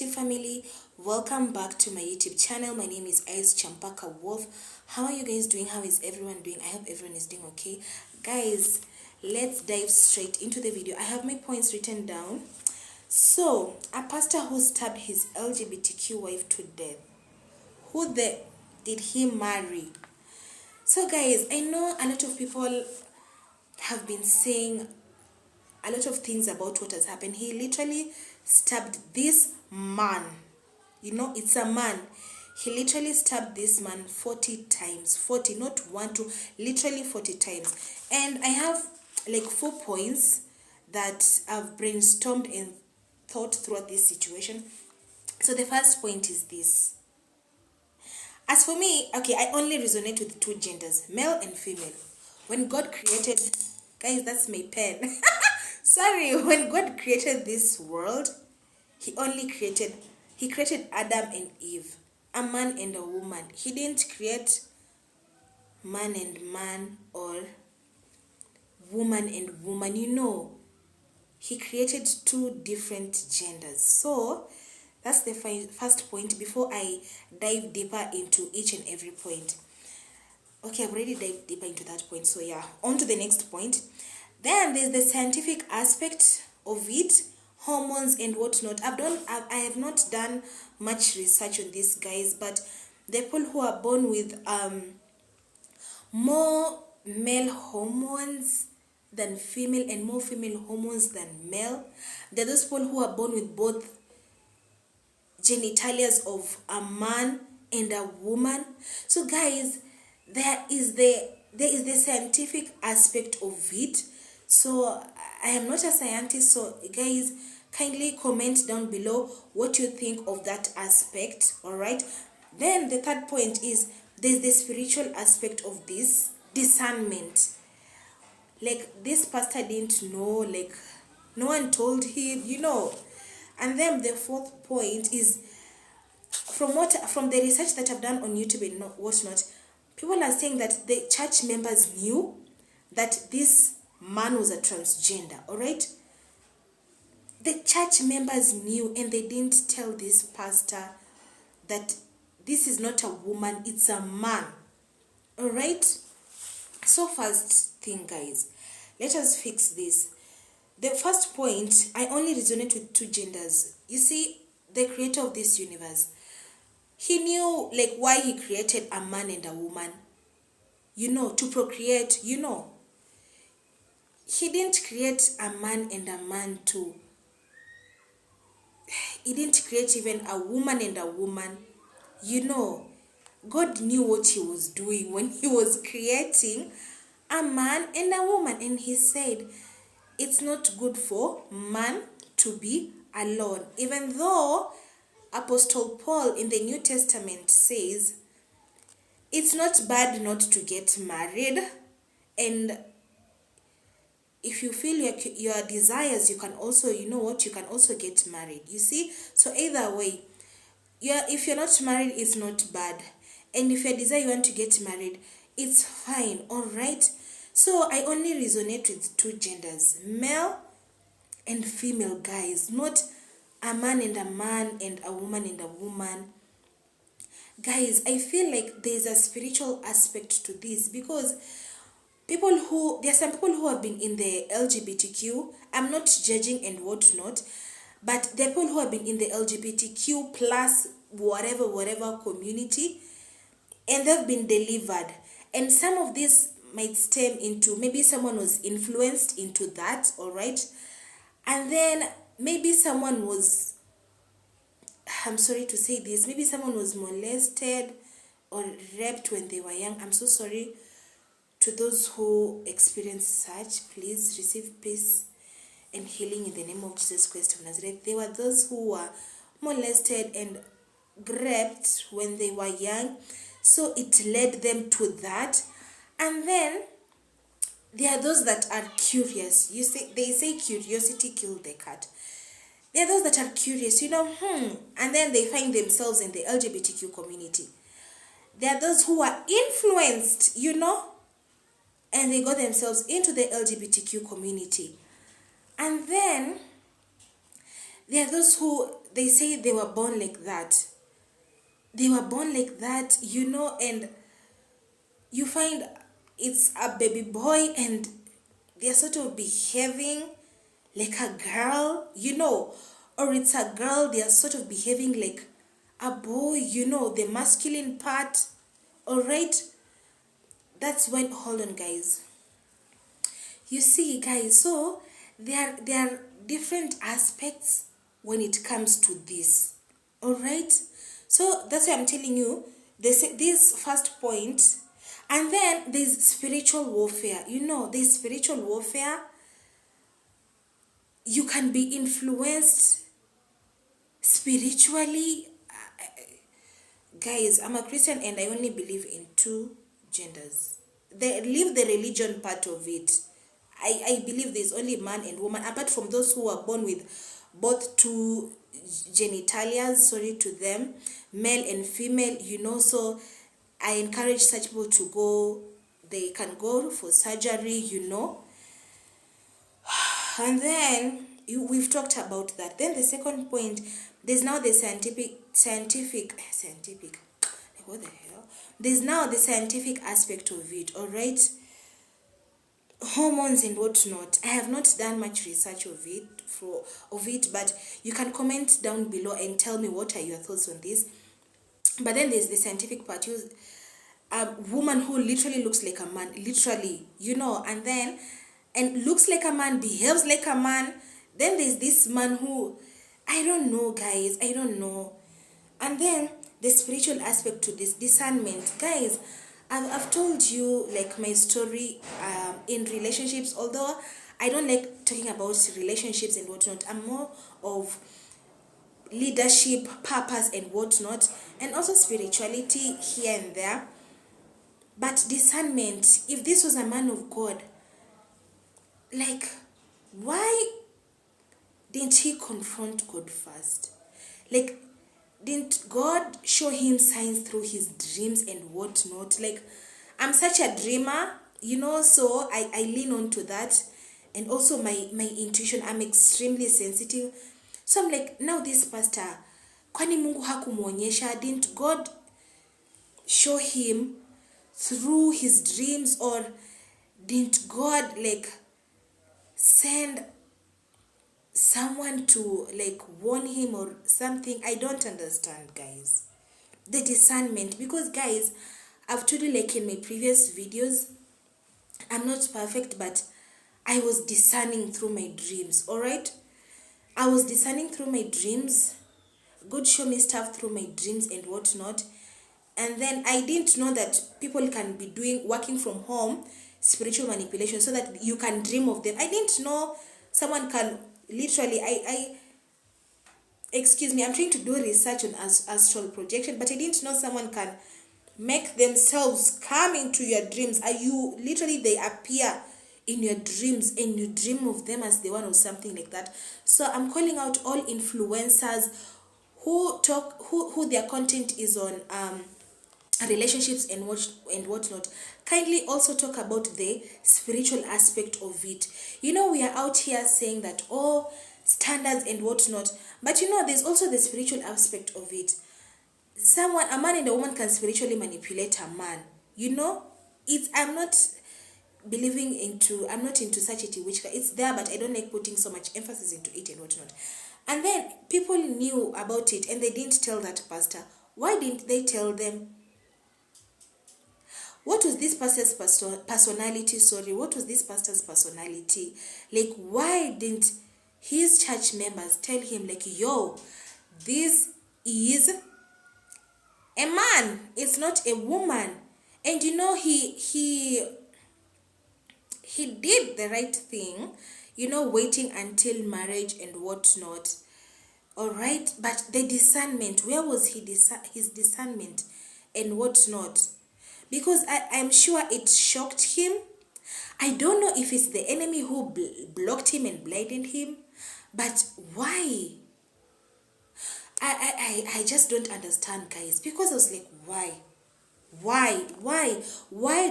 YouTube family, welcome back to my YouTube channel. My name is Ice Champaka Wolf. How are you guys doing? How is everyone doing? I hope everyone is doing okay. Guys, let's dive straight into the video. I have my points written down. So, a pastor who stabbed his LGBTQ wife to death. Did he marry? So guys, I know a lot of people have been saying a lot of things about what has happened. He literally stabbed this man. You know, it's a man. He literally stabbed this man 40 times. 40, not 1, 2, literally 40 times. And I have like 4 points that I've brainstormed and thought throughout this situation. So the first point is this. As for me, okay, I only resonate with 2 genders, male and female. When God created, guys, that's my pen. Sorry, when God created this world, he created Adam and Eve, a man and a woman. He didn't create man and man or woman and woman. You know, he created 2 different genders. So that's the first point before I dive deeper into each and every point. Okay, I've already dived deeper into that point. So yeah, on to the next point. Then there's the scientific aspect of it, hormones and whatnot. I have not done much research on this, guys, but the people who are born with more male hormones than female and more female hormones than male, there are those people who are born with both genitalias of a man and a woman. So guys, there is the scientific aspect of it. So I am not a scientist, so guys, kindly comment down below what you think of that aspect. All right, then the third point is there's the spiritual aspect of this discernment. Like, this pastor didn't know, like no one told him, you know. And then the fourth point is from the research that I've done on YouTube and whatnot, people are saying that the church members knew that this man was a transgender. All right, the church members knew, and they didn't tell this pastor that this is not a woman, it's a man. All right, so first thing, guys, let us fix this. The first point, I only resonate with 2 genders. You see, the creator of this universe, he knew like why he created a man and a woman, you know, to procreate. You know, he didn't create a man and a man he didn't create even a woman and a woman. You know, God knew what he was doing when he was creating a man and a woman, and he said it's not good for man to be alone. Even though Apostle Paul in the New Testament says it's not bad not to get married, and if you feel your desires, you can also, you know what, you can also get married. You see, so either way, if you're not married, it's not bad, and if you desire you want to get married, it's fine. All right, so I only resonate with 2 genders, male and female, guys, not a man and a man and a woman and a woman. Guys, I feel like there's a spiritual aspect to this, because there are some people who have been in the LGBTQ. I'm not judging and whatnot, but there are people who have been in the LGBTQ plus whatever community, and they've been delivered. And some of this might stem into maybe someone was influenced into that, all right? And then maybe someone was, I'm sorry to say this, maybe someone was molested or raped when they were young. I'm so sorry to those who experience such. Please receive peace and healing in the name of Jesus Christ of Nazareth. There were those who were molested and raped when they were young, so it led them to that. And then there are those that are curious. They say curiosity killed the cat. There are those that are curious, you know, and then they find themselves in the LGBTQ community. There are those who are influenced, you know, and they got themselves into the LGBTQ community. And then there are those who they say they were born like that. They were born like that, and you find it's a baby boy and they're sort of behaving like a girl, or it's a girl, they are sort of behaving like a boy, the masculine part. All right, that's when, hold on, guys. You see, guys, so there are different aspects when it comes to this. All right, so that's why I'm telling you this first point. And then there's spiritual warfare. There's spiritual warfare. You can be influenced spiritually. Guys, I'm a Christian and I only believe in two genders. Leave the religion part of it. I believe there's only man and woman, apart from those who are born with both two genitalias, sorry to them, male and female, so I encourage such people to go, they can go for surgery, and then we've talked about that. Then the second point, there's now the scientific, like what the hell? There's now the scientific aspect of it, all right? Hormones and whatnot. I have not done much research of it, but you can comment down below and tell me what are your thoughts on this. But then there's the scientific part. A woman who literally looks like a man, literally, and looks like a man, behaves like a man. Then there's this man who, I don't know, guys, I don't know. And then the spiritual aspect to this, discernment. Guys, I've told you like my story in relationships, although I don't like talking about relationships and whatnot. I'm more of leadership, purpose and whatnot, and also spirituality here and there. But discernment, if this was a man of God, like, why didn't he confront God first? Like, didn't God show him signs through his dreams and whatnot? Like, I'm such a dreamer, so I lean on to that. And also my intuition, I'm extremely sensitive. So I'm like, now this pastor, kwani Mungu hakumuonyesha? Didn't God show him through his dreams, or didn't God like send someone to like warn him or something? I don't understand, guys, the discernment. Because, guys, I've told you, like in my previous videos, I'm not perfect, but I was discerning through my dreams. All right, I was discerning through my dreams. God showed me stuff through my dreams and whatnot. And then I didn't know that people can be working from home, spiritual manipulation, so that you can dream of them. I didn't know someone can literally, excuse me, I'm trying to do research on astral projection, but I didn't know someone can make themselves come into your dreams. They appear in your dreams and you dream of them as the one or something like that. So I'm calling out all influencers who their content is on relationships and whatnot. Kindly also talk about the spiritual aspect of it. We are out here saying that standards and whatnot, but there's also the spiritual aspect of it. A man and a woman can spiritually manipulate a man. I'm not into such a which it's there, but I don't like putting so much emphasis into it and whatnot. And then people knew about it and they didn't tell that pastor. Why didn't they tell them? What was this pastor's personality? What was this pastor's personality? Like, why didn't his church members tell him, like, yo, this is a man, it's not a woman? And he did the right thing, waiting until marriage and whatnot. All right, but the discernment, where was his discernment and whatnot? Because I'm sure it shocked him. I don't know if it's the enemy who blocked him and blinded him, but why? I just don't understand, guys, because I was like, why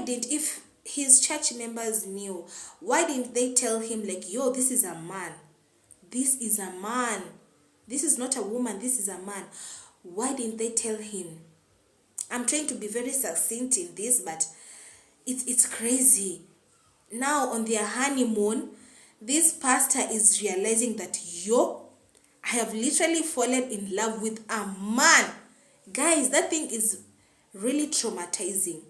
didn't, if his church members knew, why didn't they tell him, like, yo, this is a man, This is not a woman, this is a man. Why didn't they tell him? I'm trying to be very succinct in this, but it's crazy. Now on their honeymoon, this pastor is realizing that, yo, I have literally fallen in love with a man. Guys, that thing is really traumatizing.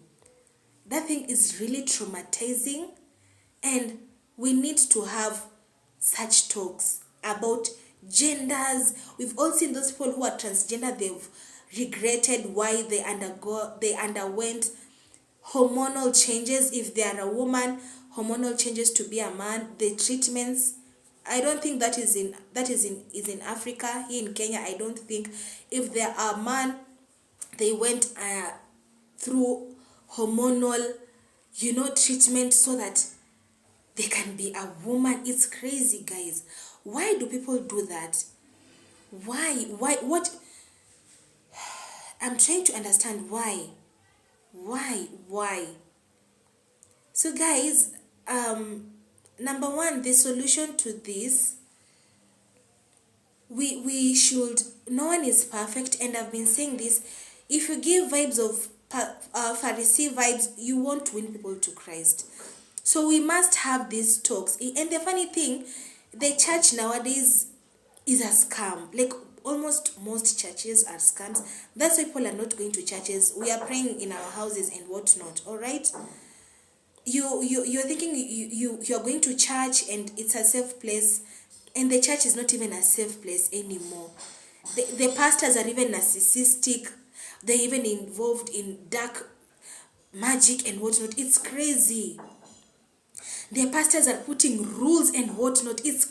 That thing is really traumatizing. And we need to have such talks about genders. We've all seen those people who are transgender. They've regretted why they underwent hormonal changes. If they are a woman, hormonal changes to be a man. The treatments, I don't think that is in Africa. Here in Kenya, I don't think. If they are a man, they went through hormonal, treatment so that they can be a woman. It's crazy, guys. Why do people do that? Why? What? I'm trying to understand why. Why? So, guys, number one, the solution to this, we should, no one is perfect, and I've been saying this. If you give vibes of Pharisee vibes, you won't win people to Christ. So we must have these talks. And the funny thing, the church nowadays is a scam. Like, almost most churches are scams. That's why people are not going to churches. We are praying in our houses and whatnot. All right. You're thinking you're going to church and it's a safe place, and the church is not even a safe place anymore. The pastors are even narcissistic. They're even involved in dark magic and whatnot. It's crazy. The pastors are putting rules and whatnot. It's